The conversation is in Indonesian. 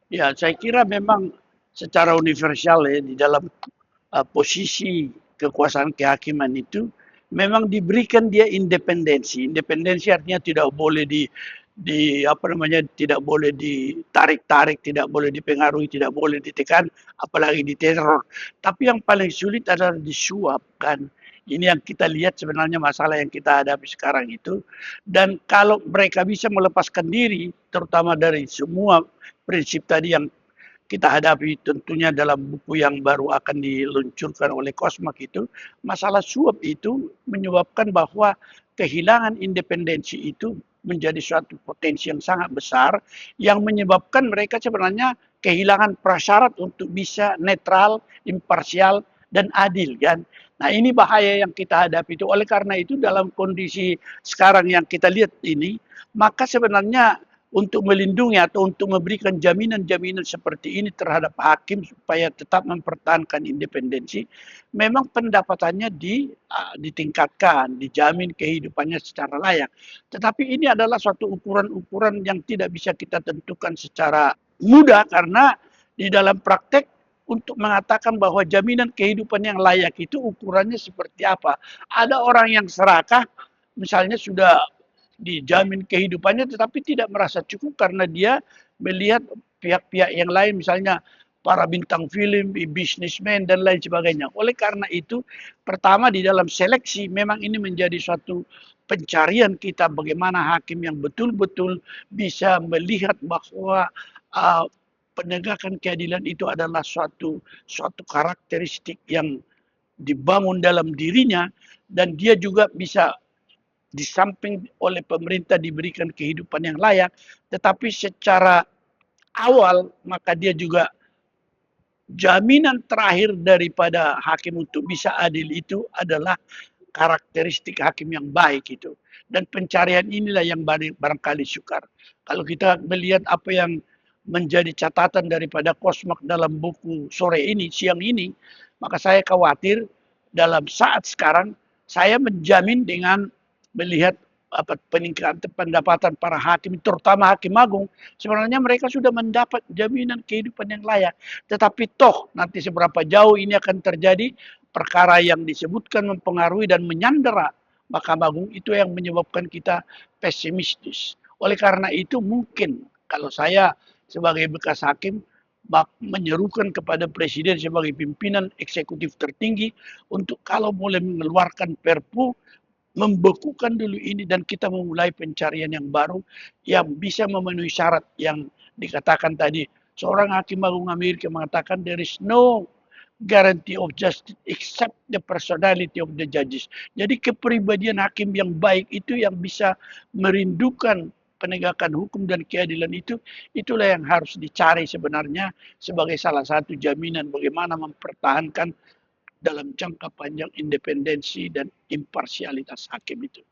Ya, saya kira memang secara universal ya di dalam posisi kekuasaan kehakiman itu memang diberikan dia independensi. Independensi artinya tidak boleh di apa namanya tidak boleh ditarik-tarik, tidak boleh dipengaruhi, tidak boleh ditekan, apalagi diteror. Tapi yang paling sulit adalah disuapkan. Ini yang kita lihat sebenarnya masalah yang kita hadapi sekarang itu. Dan kalau mereka bisa melepaskan diri, terutama dari semua prinsip tadi yang kita hadapi tentunya dalam buku yang baru akan diluncurkan oleh Kosmak itu, masalah suap itu menyebabkan bahwa kehilangan independensi itu menjadi suatu potensi yang sangat besar yang menyebabkan mereka sebenarnya kehilangan prasyarat untuk bisa netral, imparsial, dan adil kan. Nah ini bahaya yang kita hadapi itu. Oleh karena itu dalam kondisi sekarang yang kita lihat ini, maka sebenarnya untuk melindungi atau untuk memberikan jaminan-jaminan seperti ini terhadap hakim supaya tetap mempertahankan independensi, memang pendapatannya ditingkatkan, dijamin kehidupannya secara layak. Tetapi ini adalah suatu ukuran-ukuran yang tidak bisa kita tentukan secara mudah karena di dalam praktek untuk mengatakan bahwa jaminan kehidupan yang layak itu ukurannya seperti apa. Ada orang yang serakah, misalnya sudah dijamin kehidupannya tetapi tidak merasa cukup karena dia melihat pihak-pihak yang lain misalnya para bintang film, bisnismen dan lain sebagainya. Oleh karena itu, pertama di dalam seleksi memang ini menjadi suatu pencarian kita bagaimana hakim yang betul-betul bisa melihat bahwa uh, penegakan keadilan itu adalah suatu karakteristik yang dibangun dalam dirinya dan dia juga bisa di samping oleh pemerintah diberikan kehidupan yang layak, tetapi secara awal maka dia juga jaminan terakhir daripada hakim untuk bisa adil itu adalah karakteristik hakim yang baik itu. Dan pencarian inilah yang barangkali sukar. Kalau kita melihat apa yang menjadi catatan daripada Kosmak dalam buku sore ini, siang ini, maka saya khawatir dalam saat sekarang saya menjamin dengan melihat apa peningkatan pendapatan para hakim, terutama hakim agung, sebenarnya mereka sudah mendapat jaminan kehidupan yang layak. Tetapi toh nanti seberapa jauh ini akan terjadi, perkara yang disebutkan mempengaruhi dan menyandera Mahkamah Agung itu yang menyebabkan kita pesimistis. Oleh karena itu mungkin kalau saya sebagai bekas hakim menyerukan kepada presiden sebagai pimpinan eksekutif tertinggi untuk kalau boleh mengeluarkan perpu membekukan dulu ini dan kita memulai pencarian yang baru yang bisa memenuhi syarat yang dikatakan tadi. Seorang hakim agung Amerika mengatakan there is no guarantee of justice except the personality of the judges. Jadi kepribadian hakim yang baik itu yang bisa merindukan penegakan hukum dan keadilan itu, itulah yang harus dicari sebenarnya sebagai salah satu jaminan bagaimana mempertahankan dalam jangka panjang independensi dan imparsialitas hakim itu.